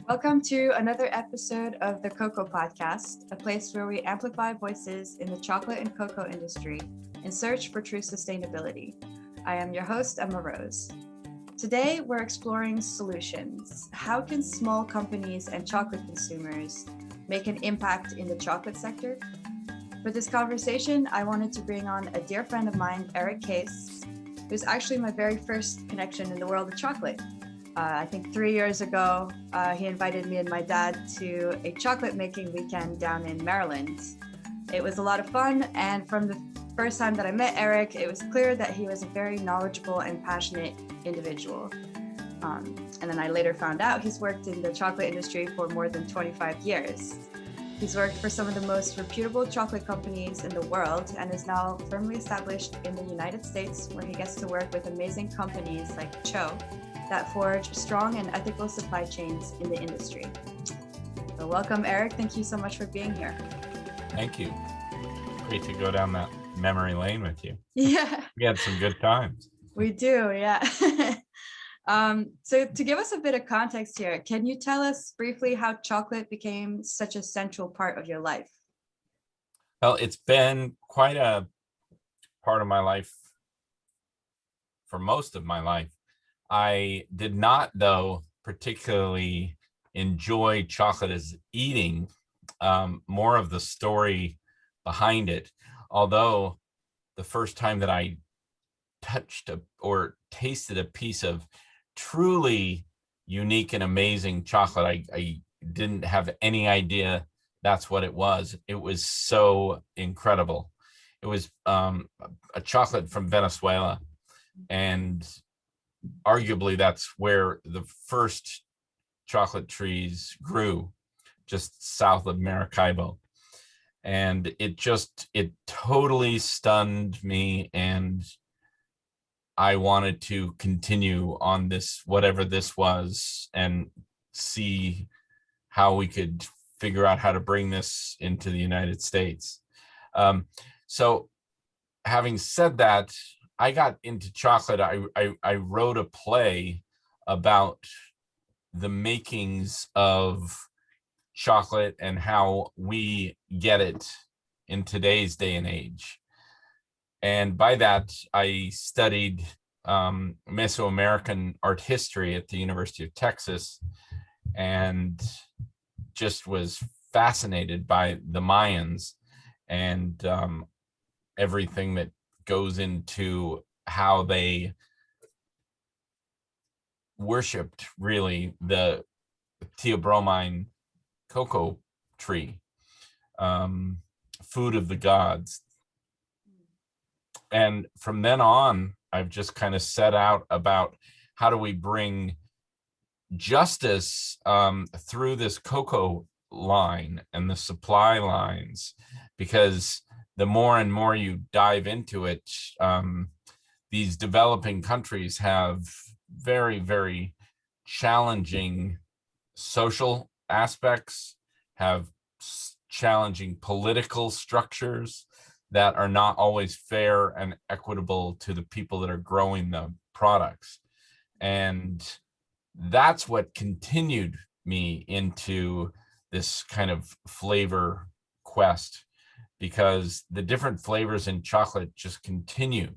Welcome to another episode of the Cocoa Podcast, a place where we amplify voices in the chocolate and cocoa industry in search for true sustainability. I am your host, Emma Rose. Today, we're exploring solutions. How can small companies and chocolate consumers make an impact in the chocolate sector? For this conversation, I wanted to bring on a dear friend of mine, Eric Case, who's actually my very first connection in the world of chocolate. I think 3 years ago, he invited me and my dad to a chocolate making weekend down in Maryland. It was a lot of fun, and from the first time that I met Eric, it was clear that he was a very knowledgeable and passionate individual. And then I later found out he's worked in the chocolate industry for more than 25 years. He's worked for some of the most reputable chocolate companies in the world and is now firmly established in the United States, where he gets to work with amazing companies like Cho that forge strong and ethical supply chains in the industry. So welcome, Eric. Thank you so much for being here. Thank you. Great to go down that memory lane with you. Yeah. We had some good times. We do, yeah. So to give us a bit of context here, can you tell us briefly how chocolate became such a central part of your life? Well, it's been quite a part of my life for most of my life. I did not, though, particularly enjoy chocolate as eating, more of the story behind it. Although the first time that I touched or tasted a piece of truly unique and amazing chocolate, I didn't have any idea that's what it was. It was so incredible. It was a chocolate from Venezuela, and arguably that's where the first chocolate trees grew, just south of Maracaibo. And it totally stunned me, and I wanted to continue on this, whatever this was, and see how we could figure out how to bring this into the United States. So having said that, I got into chocolate. I wrote a play about the makings of chocolate and how we get it in today's day and age. And by that, I studied Mesoamerican art history at the University of Texas, and just was fascinated by the Mayans and everything that goes into how they worshipped really the theobromine cocoa tree, food of the gods. And from then on, I've just kind of set out about how do we bring justice through this cocoa line and the supply lines, because the more and more you dive into it, these developing countries have very, very challenging social aspects, have challenging political structures that are not always fair and equitable to the people that are growing the products. And that's what continued me into this kind of flavor quest, because the different flavors in chocolate just continue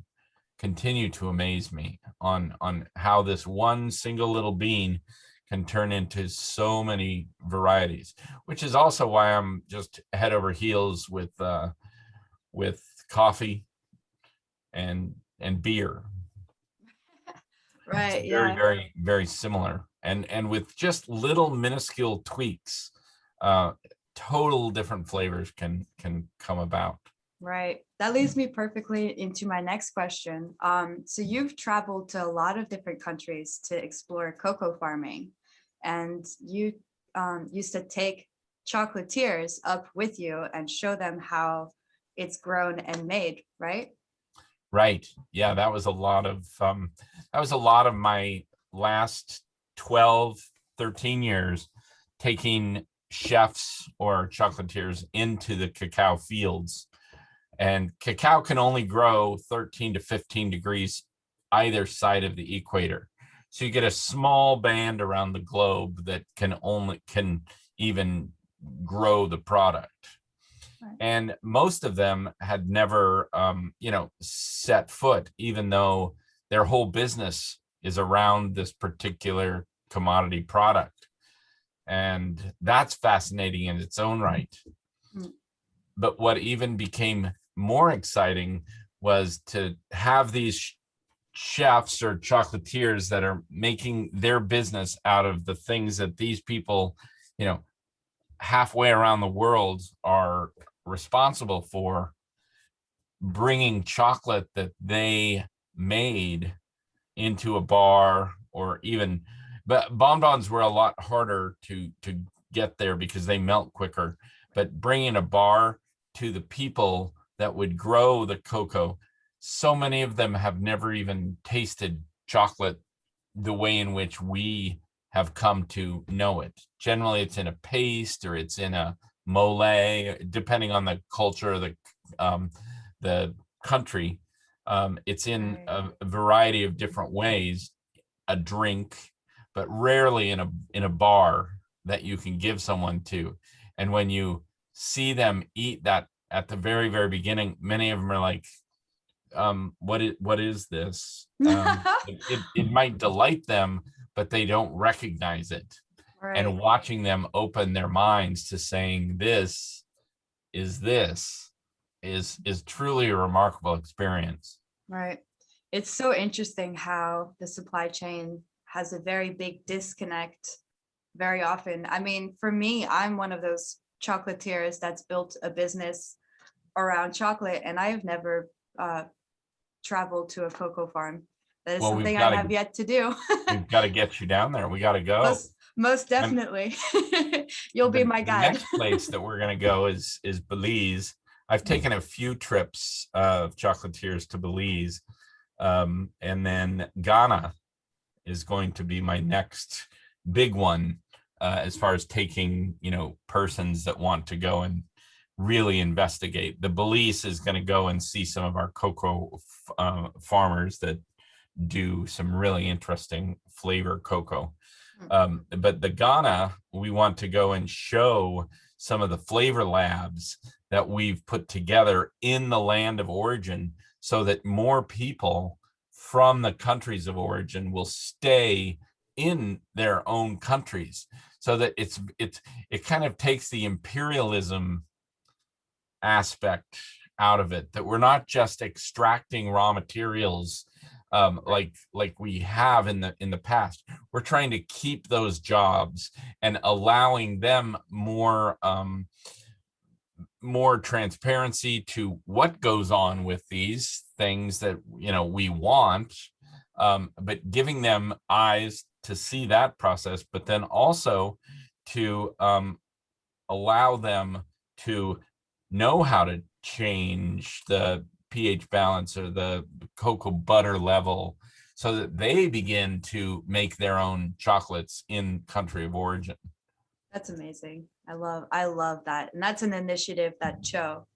to amaze me on how this one single little bean can turn into so many varieties, which is also why I'm just head over heels with coffee and beer. Right. It's Yeah. very, very similar, and with just little minuscule tweaks, total different flavors can come about. Right. That leads me perfectly into my next question. So you've traveled to a lot of different countries to explore cocoa farming, and you used to take chocolatiers up with you and show them how it's grown and made, right? Right. Yeah, that was a lot of my last 12, 13 years, taking chefs or chocolatiers into the cacao fields. And cacao can only grow 13 to 15 degrees either side of the equator. So you get a small band around the globe that can even grow the product. Right. And most of them had never, set foot, even though their whole business is around this particular commodity product. And that's fascinating in its own right. Mm. But what even became more exciting was to have these chefs or chocolatiers that are making their business out of the things that these people, halfway around the world are responsible for, bringing chocolate that they made into a bar. Or even, but bonbons were a lot harder to get there because they melt quicker. But bringing a bar to the people that would grow the cocoa, so many of them have never even tasted chocolate the way in which we have come to know it. Generally, it's in a paste or it's in a mole, depending on the culture of the country. It's in a variety of different ways, a drink, but rarely in a bar that you can give someone to. And when you see them eat that at the very, very beginning, many of them are like, what is this? It might delight them, but they don't recognize it. Right. And watching them open their minds to saying this is truly a remarkable experience. Right. It's so interesting how the supply chain has a very big disconnect very often. I mean, for me, I'm one of those chocolatiers that's built a business around chocolate, and I've never traveled to a cocoa farm. That is something I have yet to do. We've got to get you down there. We got to go. Most definitely. You'll be my guide. The next place that we're going to go is Belize. I've taken a few trips of chocolatiers to Belize. And then Ghana is going to be my next big one, as far as taking, persons that want to go and really investigate. The Belize is going to go and see some of our cocoa farmers that do some really interesting flavor cocoa. But the Ghana, we want to go and show some of the flavor labs that we've put together in the land of origin, so that more people from the countries of origin will stay in their own countries, so that it kind of takes the imperialism aspect out of it, that we're not just extracting raw materials like we have in the past. We're trying to keep those jobs and allowing them more transparency to what goes on with these things that we want, but giving them eyes to see that process, but then also to allow them to know how to change the pH balance or the cocoa butter level, so that they begin to make their own chocolates in country of origin. That's amazing. I love that. And that's an initiative that Cho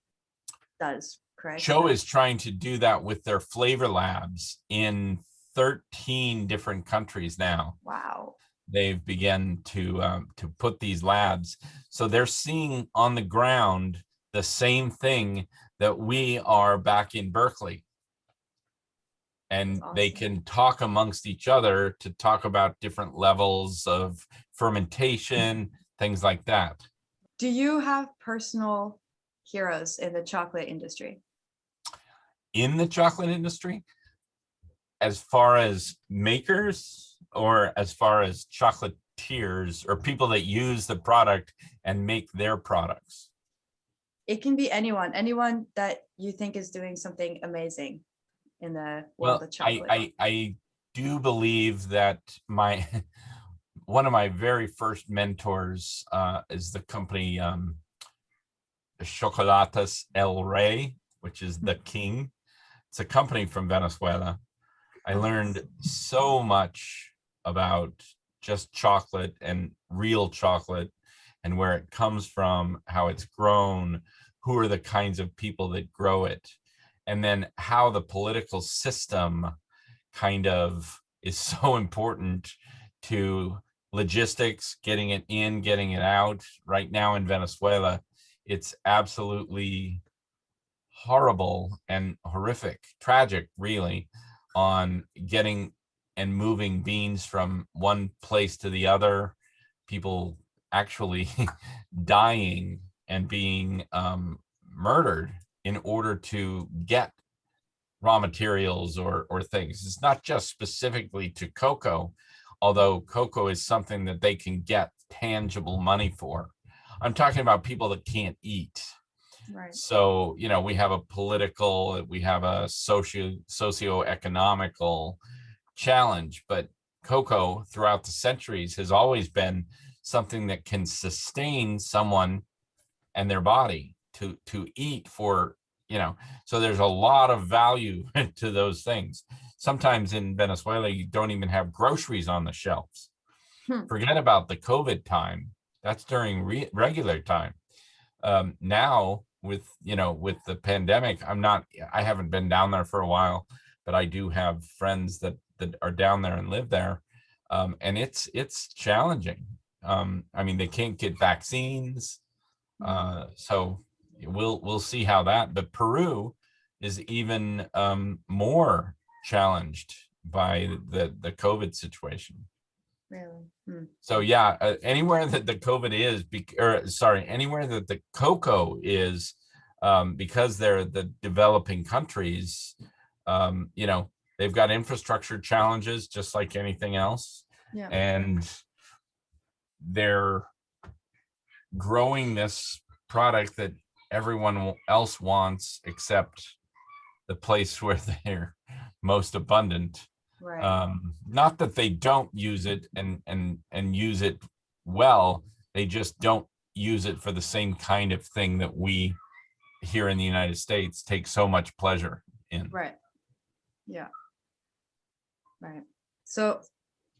does, correct? Cho is trying to do that with their flavor labs in 13 different countries now. Wow. They've begun to put these labs, so they're seeing on the ground the same thing that we are back in Berkeley. And awesome. They can talk amongst each other to talk about different levels of fermentation, things like that. Do you have personal heroes in the chocolate industry? In the chocolate industry? As far as makers, or as far as chocolatiers, or people that use the product and make their products? It can be anyone that you think is doing something amazing in the world of chocolate. I do believe that one of my very first mentors is the company Chocolates El Rey, which is the king. It's a company from Venezuela. I learned so much about just chocolate and real chocolate, and where it comes from, how it's grown, who are the kinds of people that grow it, and then how the political system kind of is so important to logistics, getting it in, getting it out. Right now in Venezuela, it's absolutely horrible and horrific, tragic, really, on getting and moving beans from one place to the other. People actually dying and being murdered in order to get raw materials or things. It's not just specifically to cocoa, although cocoa is something that they can get tangible money for. I'm talking about people that can't eat. Right. So, we have a political, we have a socio-economical challenge, but cocoa throughout the centuries has always been something that can sustain someone and their body to eat for, so there's a lot of value to those things. Sometimes in Venezuela, you don't even have groceries on the shelves. Forget about the COVID time. That's during regular time. Now with the pandemic, I haven't been down there for a while, but I do have friends that are down there and live there. And it's challenging. I mean, they can't get vaccines. So we'll see how that, but Peru is even more challenged by the COVID situation. Really? So yeah, anywhere that the COVID is, anywhere that the cocoa is, because they're the developing countries, they've got infrastructure challenges just like anything else. Yeah. And they're growing this product that everyone else wants except the place where they're most abundant. Right. Not that they don't use it and use it well, they just don't use it for the same kind of thing that we here in the United States take so much pleasure in. Right. Yeah. Right. So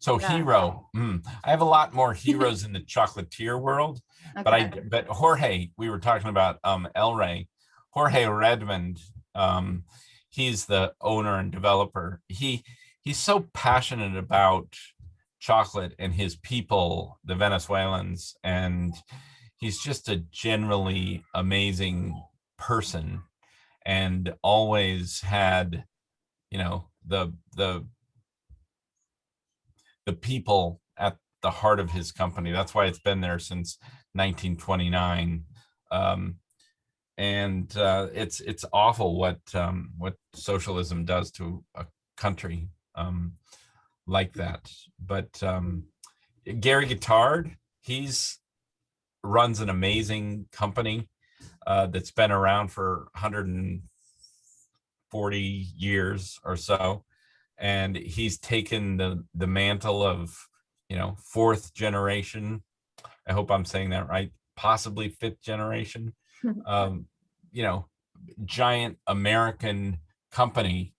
yeah. Hero. I have a lot more heroes in the chocolatier world, Okay. but Jorge, we were talking about El Rey, Jorge Redmond. He's the owner and developer. He's so passionate about chocolate and his people, the Venezuelans, and he's just a generally amazing person, and always had, the people at the heart of his company. That's why it's been there since 1929. And it's awful what socialism does to a country like that. But Gary Guittard, he's runs an amazing company that's been around for 140 years or so, and he's taken the mantle of fourth generation. I hope I'm saying that right, possibly fifth generation. Giant American company,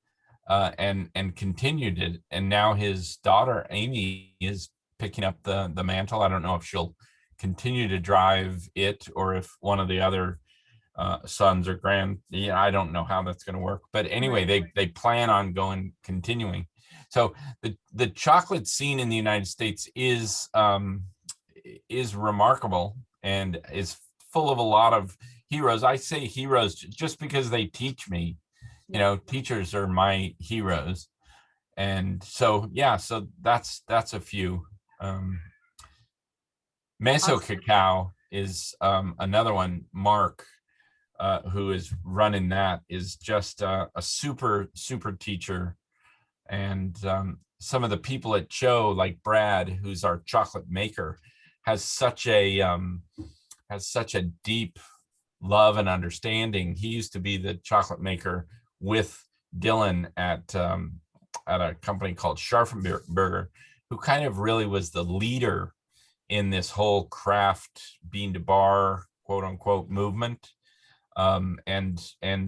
and continued it, and now his daughter Amy is picking up the mantle. I don't know if she'll continue to drive it or if one of the other sons or I don't know how that's going to work, but anyway, they plan on continuing. So the chocolate scene in the United States is remarkable and is full of a lot of heroes. I say heroes just because they teach me. Teachers are my heroes, and so so that's a few. Meso Cacao is another one. Mark, who is running that, is just a super teacher. And some of the people at Cho, like Brad, who's our chocolate maker, has such a deep love and understanding. He used to be the chocolate maker with Dylan at a company called Scharfenberger, who kind of really was the leader in this whole craft bean to bar, quote unquote, movement, and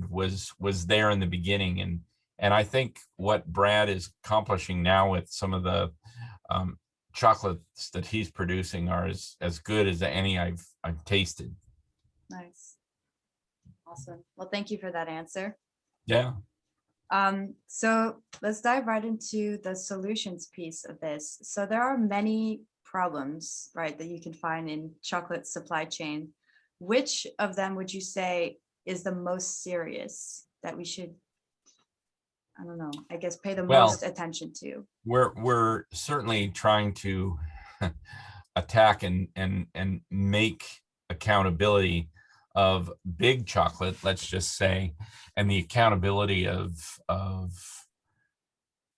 was there in the beginning. And I think what Brad is accomplishing now with some of the chocolates that he's producing are as good as any I've tasted. Nice. Awesome. Well, thank you for that answer. Yeah. So let's dive right into the solutions piece of this. So there are many problems, right, that you can find in chocolate supply chain. Which of them would you say is the most serious that we should, I don't know, I guess pay the Well, most attention to? we're certainly trying to attack and make accountability of big chocolate, let's just say, and the accountability of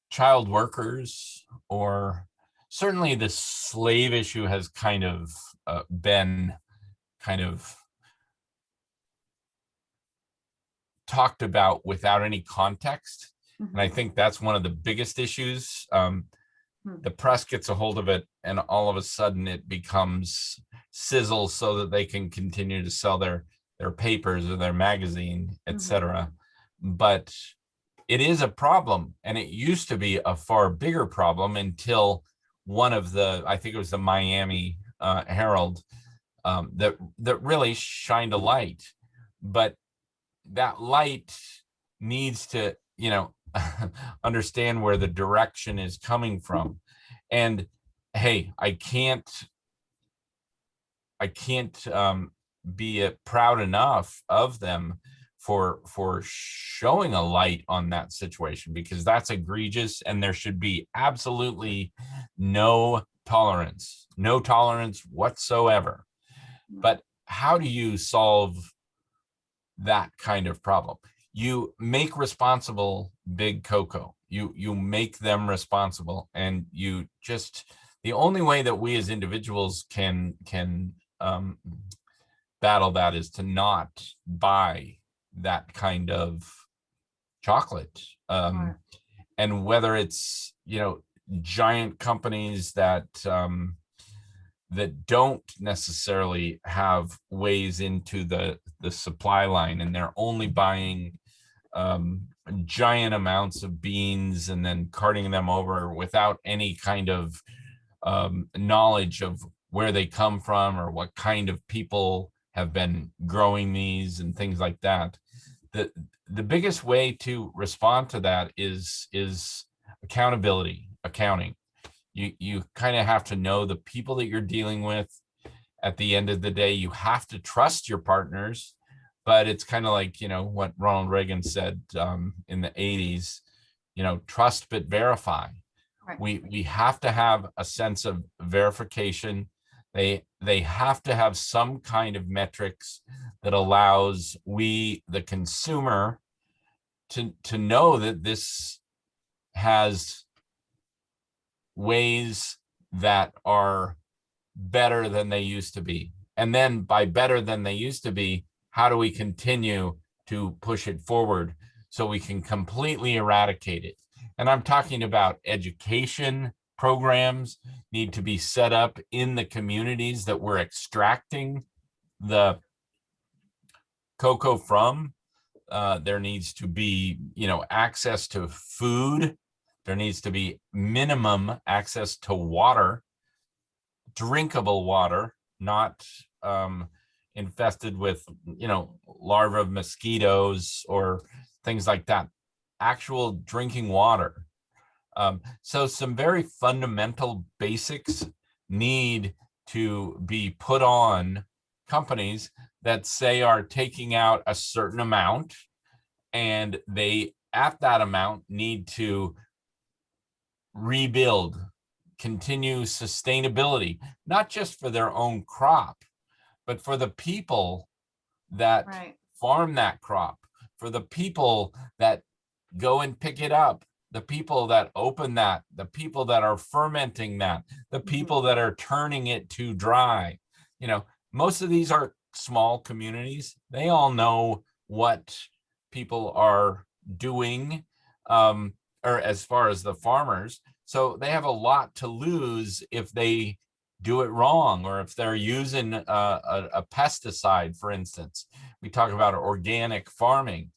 child workers, or certainly the slave issue has kind of been kind of talked about without any context. And I Mhm. think that's one of the biggest issues. Hmm. The press gets a hold of it, and all of a sudden it becomes sizzle so that they can continue to sell their papers or their magazine, Mhm. etc. But it is a problem, and it used to be a far bigger problem until one of the, I think it was the Miami Herald, that really shined a light. But that light needs to, understand where the direction is coming from. And hey, I can't be proud enough of them for showing a light on that situation, because that's egregious, and there should be absolutely no tolerance whatsoever. But how do you solve that kind of problem? You make responsible big cocoa. You make them responsible, and you just, the only way that we as individuals can um, battle that is to not buy that kind of chocolate. Right. And whether it's, giant companies that don't necessarily have ways into the supply line, and they're only buying giant amounts of beans and then carting them over without any kind of knowledge of where they come from or what kind of people have been growing these and things like that. The biggest way to respond to that is accountability, accounting. You kind of have to know the people that you're dealing with. At the end of the day, you have to trust your partners, but it's kind of like, what Ronald Reagan said in the 80s, trust but verify. Right. We have to have a sense of verification. They have to have some kind of metrics that allows we, the consumer, to know that this has ways that are better than they used to be. And then by better than they used to be, how do we continue to push it forward so we can completely eradicate it? And I'm talking about education programs need to be set up in the communities that we're extracting the cocoa from. There needs to be, access to food. There needs to be minimum access to water, drinkable water, not infested with, larvae of mosquitoes or things like that. Actual drinking water. So some very fundamental basics need to be put on companies that say are taking out a certain amount, and they at that amount need to rebuild, continue sustainability, not just for their own crop, but for the people that Right. farm that crop, for the people that go and pick it up, the people that open that, the people that are fermenting that, the people that are turning it to dry. Most of these are small communities. They all know what people are doing, or as far as the farmers. So they have a lot to lose if they do it wrong, or if they're using a pesticide, for instance. We talk about organic farming.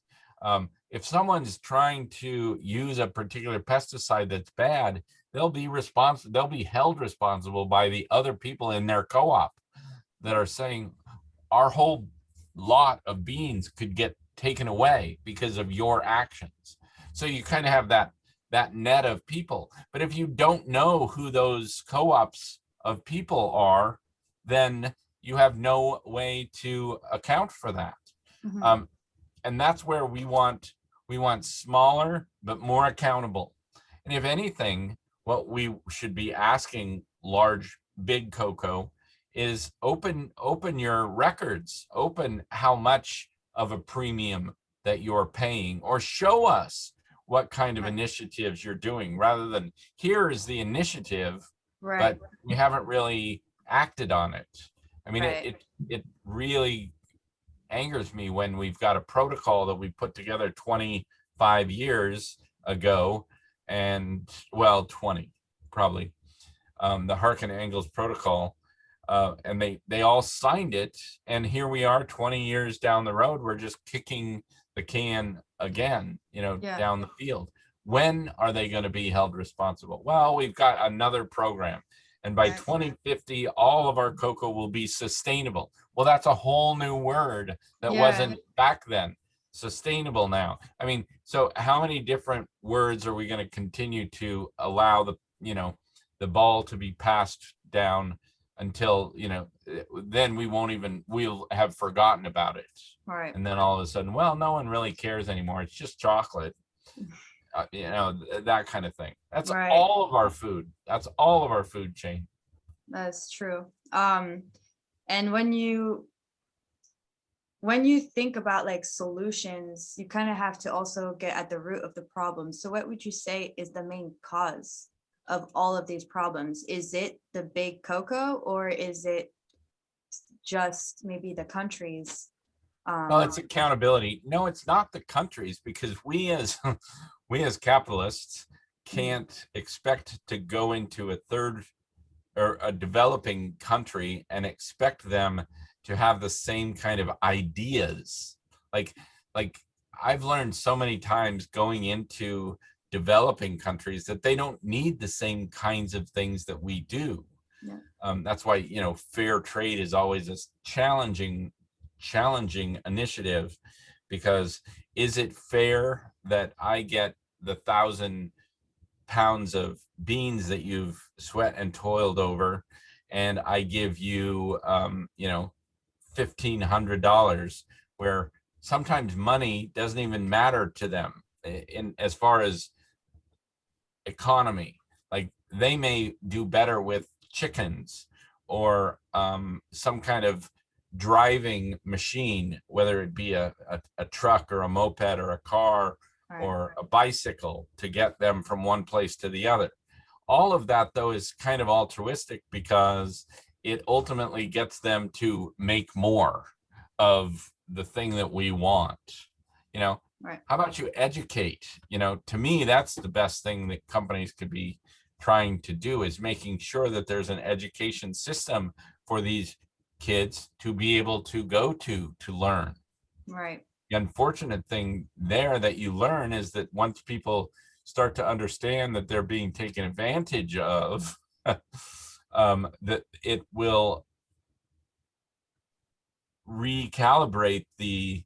If someone's trying to use a particular pesticide that's bad, they'll be held responsible by the other people in their co-op that are saying, our whole lot of beans could get taken away because of your actions. So you kind of have that net of people. But if you don't know who those co-ops of people are, then you have no way to account for that. Mm-hmm. And that's where we want smaller but more accountable. And if anything, what we should be asking big cocoa is open your records, open how much of a premium that you're paying, or show us what kind of initiatives you're doing, rather than here is the initiative, Right. but we haven't really acted on it. I mean, Right. it really angers me when we've got a protocol that we put together 25 years ago, and well, 20 probably, the Harkin Angles protocol, and they all signed it, and here we are 20 years down the road, we're just kicking the can again, Yeah. down the field. When are they going to be held responsible? Well, we've got another program, and by 2050 all of our cocoa will be sustainable. Well, that's a whole new word that wasn't back then. Sustainable now. I mean, so how many different words are we going to continue to allow the ball to be passed down until, then we'll have forgotten about it. Right. And then all of a sudden, well, no one really cares anymore. It's just chocolate. That kind of thing. That's all of our food. That's all of our food chain. That's true. And when you think about like solutions, you kind of have to also get at the root of the problem. So what would you say is the main cause of all of these problems? Is it the big cocoa, or is it just maybe the countries? Well, it's accountability. No, it's not the countries, because we as capitalists can't expect to go into a third or a developing country and expect them to have the same kind of ideas. Like I've learned so many times going into developing countries that they don't need the same kinds of things that we do. Yeah. That's why, fair trade is always a challenging initiative, because is it fair that I get the 1,000 pounds of beans that you've sweat and toiled over, and I give you, $1,500, where sometimes money doesn't even matter to them in as far as economy. Like, they may do better with chickens or some kind of driving machine, whether it be a truck or a moped or a car or a bicycle, to get them from one place to the other. All of that, though, is kind of altruistic, because it ultimately gets them to make more of the thing that we want. How about you educate? To me, that's the best thing that companies could be trying to do, is making sure that there's an education system for these kids to be able to go to learn. Right. The unfortunate thing there that you learn is that once people start to understand that they're being taken advantage of, that it will recalibrate the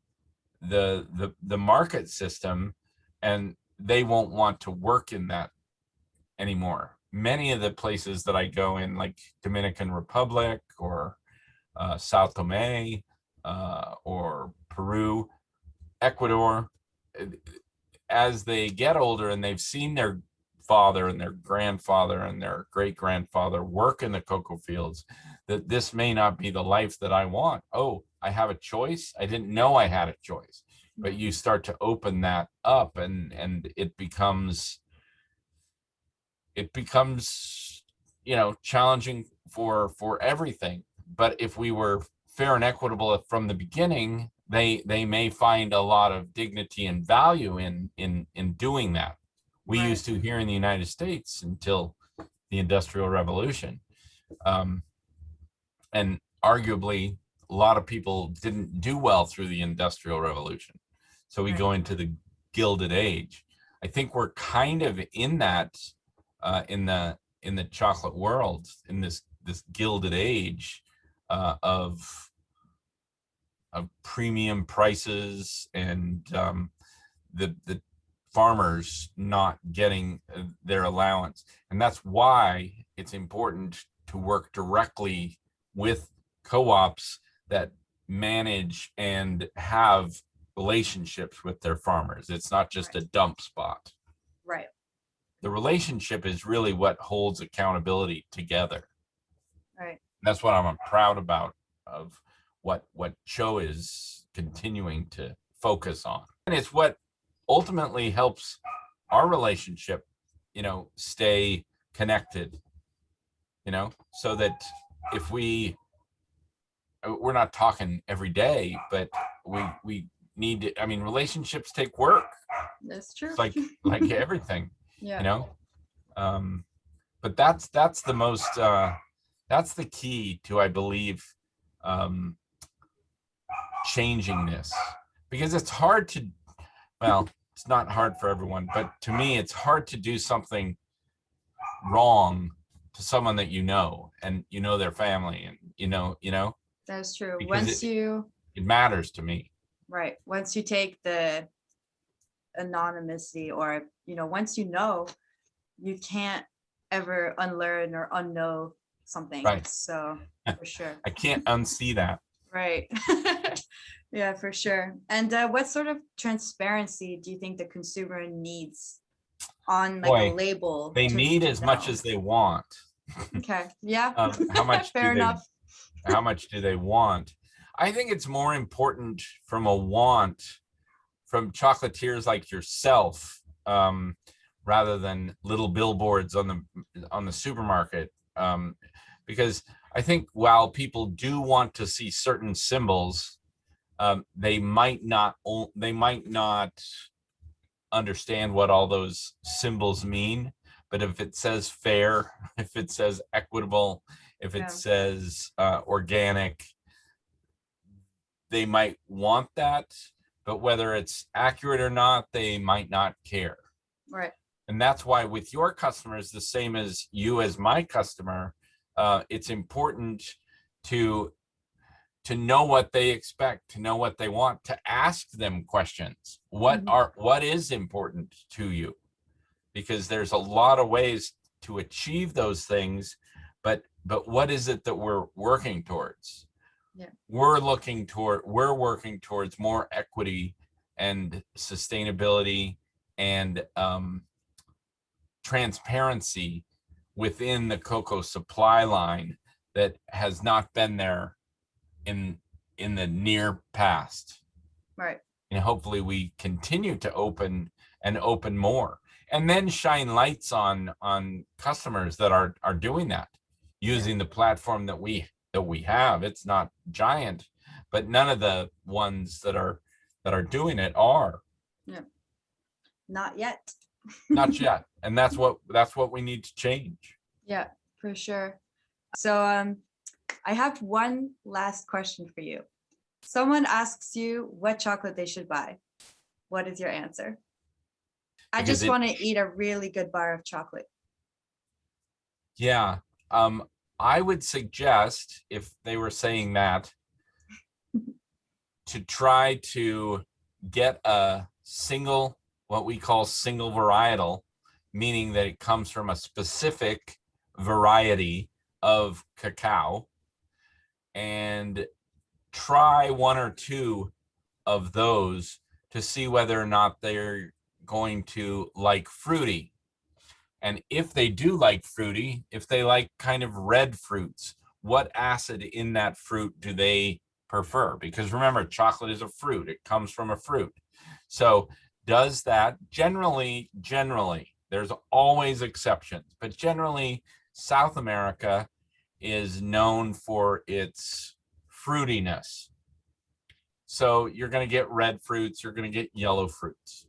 market system, and they won't want to work in that anymore. Many of the places that I go in, like Dominican Republic or Sao Tome, or Peru, Ecuador, as they get older and they've seen their father and their grandfather and their great grandfather work in the cocoa fields, that this may not be the life that I want. Oh, I have a choice. I didn't know I had a choice. But you start to open that up, and it becomes challenging for everything. But if we were fair and equitable from the beginning, they may find a lot of dignity and value in doing that. We used to here in the United States until the Industrial Revolution. And arguably, a lot of people didn't do well through the Industrial Revolution. So we go into the Gilded Age. I think we're kind of in that, in the chocolate world, in this Gilded Age of premium prices, and the farmers not getting their allowance. And that's why it's important to work directly with co-ops that manage and have relationships with their farmers. It's not just a dump spot. Right. The relationship is really what holds accountability together. Right. That's what I'm proud about of what Cho is continuing to focus on. And it's what ultimately helps our relationship, stay connected, so that if we're not talking every day, but we need to, relationships take work. That's true. It's like everything, yeah. But that's the most, that's the key to, I believe, changing this, because it's hard to, it's not hard for everyone, but to me, it's hard to do something wrong to someone that and their family, and That's true. Because it matters to me. Right. Once you take the anonymity, or once you can't ever unlearn or unknow something. Right. So for sure. I can't unsee that. Right. Yeah, for sure. And what sort of transparency do you think the consumer needs on a label? They need as much as they want. Okay. Yeah. How much Fair enough. How much do they want? I think it's more important from a want from chocolatiers like yourself, rather than little billboards on the supermarket, because I think while people do want to see certain symbols, they might not understand what all those symbols mean. But if it says fair, if it says equitable, if it says organic, they might want that. But whether it's accurate or not, they might not care. Right. And that's why with your customers, the same as you as my customer, it's important to know what they expect, to know what they want, to ask them questions. What is important to you? Because there's a lot of ways to achieve those things, but what is it that we're working towards? Yeah. We're working towards more equity and sustainability and transparency within the cocoa supply line that has not been there in the near past. Right. And hopefully we continue to open more, and then shine lights on customers that are doing that, using the platform that we have. It's not giant, but none of the ones that are doing it are. Yeah. Not yet. Not yet. And that's what we need to change. Yeah, for sure. So I have one last question for you. Someone asks you what chocolate they should buy. What is your answer? I just want to eat a really good bar of chocolate. Yeah. I would suggest, if they were saying that, to try to get a single, what we call single varietal, meaning that it comes from a specific variety of cacao, and try one or two of those to see whether or not they're going to like fruity. And if they do like fruity, if they like kind of red fruits, what acid in that fruit do they prefer? Because remember, chocolate is a fruit. It comes from a fruit. So does that generally, there's always exceptions, but generally South America is known for its fruitiness. So you're going to get red fruits, you're going to get yellow fruits.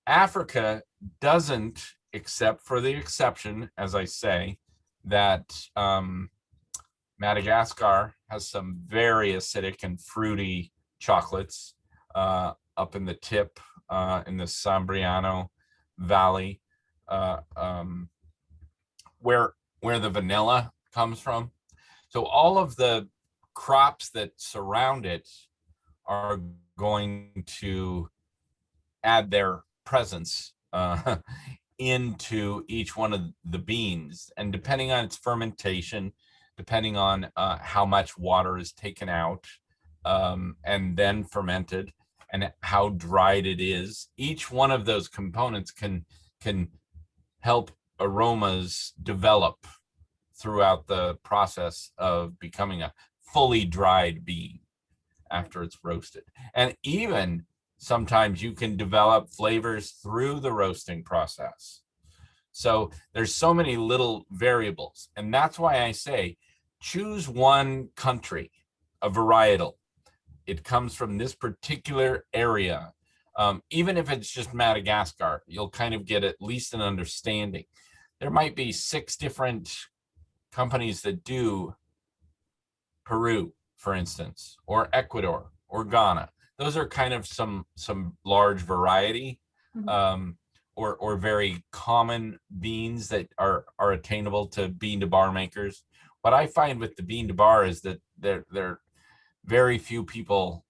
Africa doesn't, except for the exception, as I say, that Madagascar has some very acidic and fruity chocolates up in the tip, in the Sambriano Valley, where the vanilla comes from. So all of the crops that surround it are going to add their presence into each one of the beans. And depending on its fermentation, depending on how much water is taken out and then fermented, and how dried it is, each one of those components can help aromas develop throughout the process of becoming a fully dried bean after it's roasted. And even sometimes you can develop flavors through the roasting process. So there's so many little variables. And that's why I say choose one country, a varietal. It comes from this particular area. Even if it's just Madagascar, you'll kind of get at least an understanding. There might be 6 different companies that do Peru, for instance, or Ecuador or Ghana. Those are kind of some large variety or very common beans that are attainable to bean to bar makers. What I find with the bean to bar is that they're very few people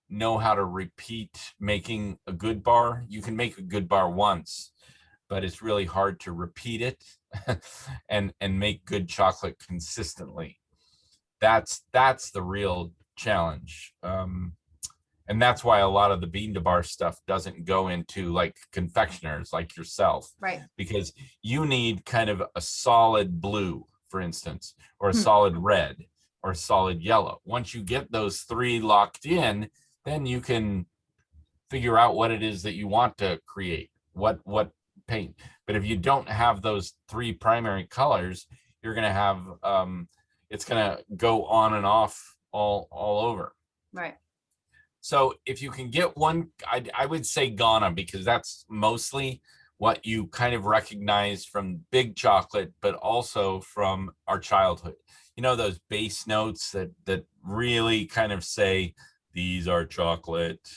know how to repeat making a good bar. You can make a good bar once, but it's really hard to repeat it and make good chocolate consistently. That's the real challenge. And that's why a lot of the bean to bar stuff doesn't go into like confectioners like yourself, right? Because you need kind of a solid blue, for instance, or a solid red or a solid yellow. Once you get those 3 locked in, then you can figure out what it is that you want to create, what paint. But if you don't have those 3 primary colors, you're going to have it's going to go on and off all over. Right. So if you can get one, I would say Ghana, because that's mostly what you kind of recognize from big chocolate, but also from our childhood. You know, those bass notes that really kind of say, these are chocolate.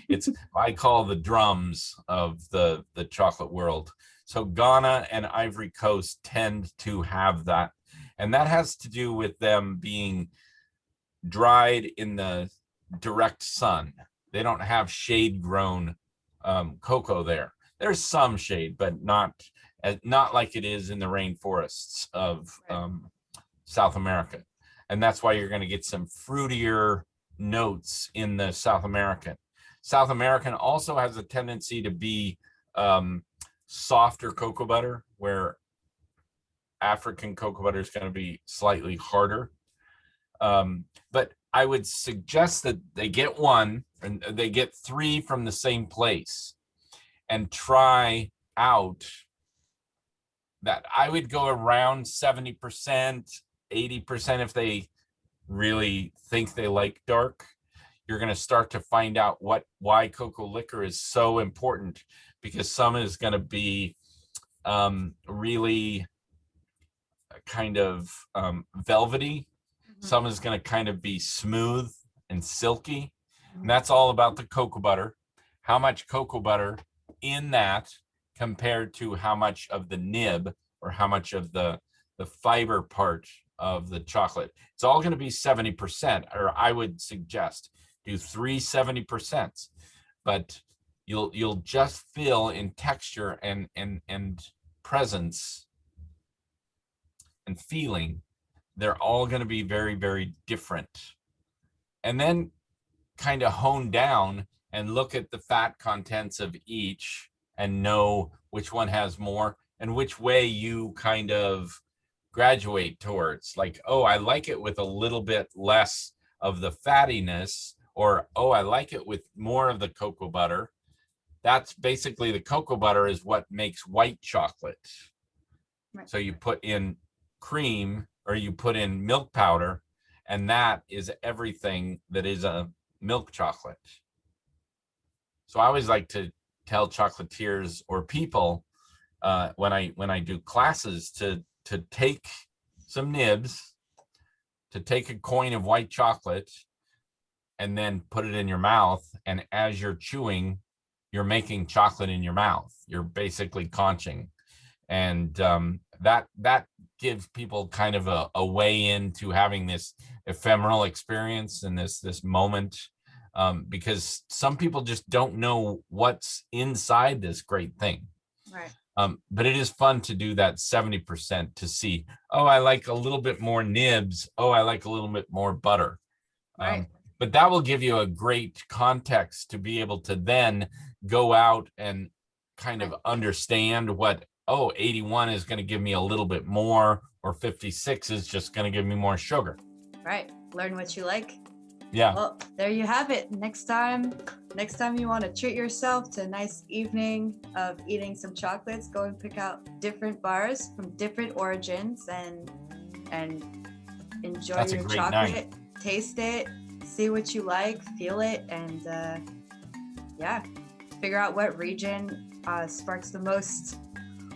It's I call the drums of the chocolate world. So Ghana and Ivory Coast tend to have that. And that has to do with them being dried in the direct sun. They don't have shade grown cocoa there. There's some shade, but not like it is in the rainforests of South America. And that's why you're going to get some fruitier notes in the South American. South American also has a tendency to be softer cocoa butter, where African cocoa butter is going to be slightly harder. But I would suggest that they get one and they get 3 from the same place and try out that. I would go around 70%, 80% if they really think they like dark. You're going to start to find out why cocoa liquor is so important, because some is going to be really kind of velvety. Some is going to kind of be smooth and silky. And that's all about the cocoa butter. How much cocoa butter in that compared to how much of the nib or how much of the fiber part of the chocolate. It's all going to be 70%, or I would suggest do 3 70%. But you'll just feel in texture and presence and feeling, they're all going to be very, very different. And then kind of hone down and look at the fat contents of each and know which one has more and which way you kind of graduate towards. Like, oh, I like it with a little bit less of the fattiness, or, oh, I like it with more of the cocoa butter. That's basically, the cocoa butter is what makes white chocolate. Right. So you put in cream or you put in milk powder, and that is everything that is a milk chocolate. So I always like to tell chocolatiers or people when I do classes to take some nibs, to take a coin of white chocolate and then put it in your mouth. And as you're chewing, you're making chocolate in your mouth. You're basically conching. And that gives people kind of a way into having this ephemeral experience and this moment because some people just don't know what's inside this great thing. Right. But it is fun to do that 70% to see, oh, I like a little bit more nibs. Oh, I like a little bit more butter. Right. But that will give you a great context to be able to then go out and kind of understand what, 81 is going to give me a little bit more, or 56 is just going to give me more sugar. Right. Learn what you like. Yeah. Well, there you have it. Next time you want to treat yourself to a nice evening of eating some chocolates, go and pick out different bars from different origins and enjoy your chocolate. Night. Taste it, see what you like, feel it, and figure out what region sparks the most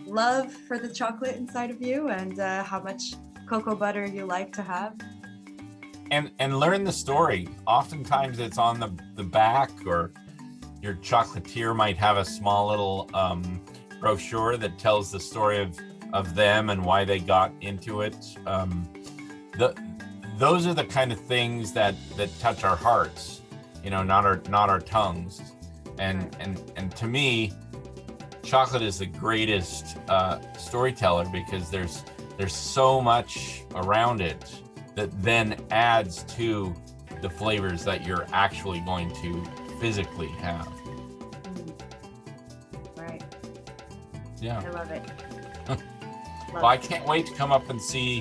love for the chocolate inside of you, and how much cocoa butter you like to have. And learn the story. Oftentimes it's on the back, or your chocolatier might have a small little brochure that tells the story of them and why they got into it. Those are the kind of things that touch our hearts, not our tongues. And to me, chocolate is the greatest storyteller, because there's so much around it that then adds to the flavors that you're actually going to physically have. Right. Yeah. I love it. Well, I can't wait to come up and see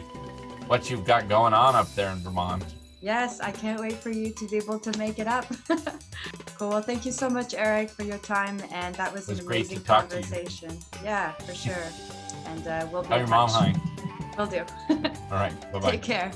what you've got going on up there in Vermont. Yes, I can't wait for you to be able to make it up. Cool. Well, thank you so much, Eric, for your time, and that was an amazing conversation. Yeah, for sure. And we'll be Tell your mom hi. Will do. All right. Bye-bye. Take care.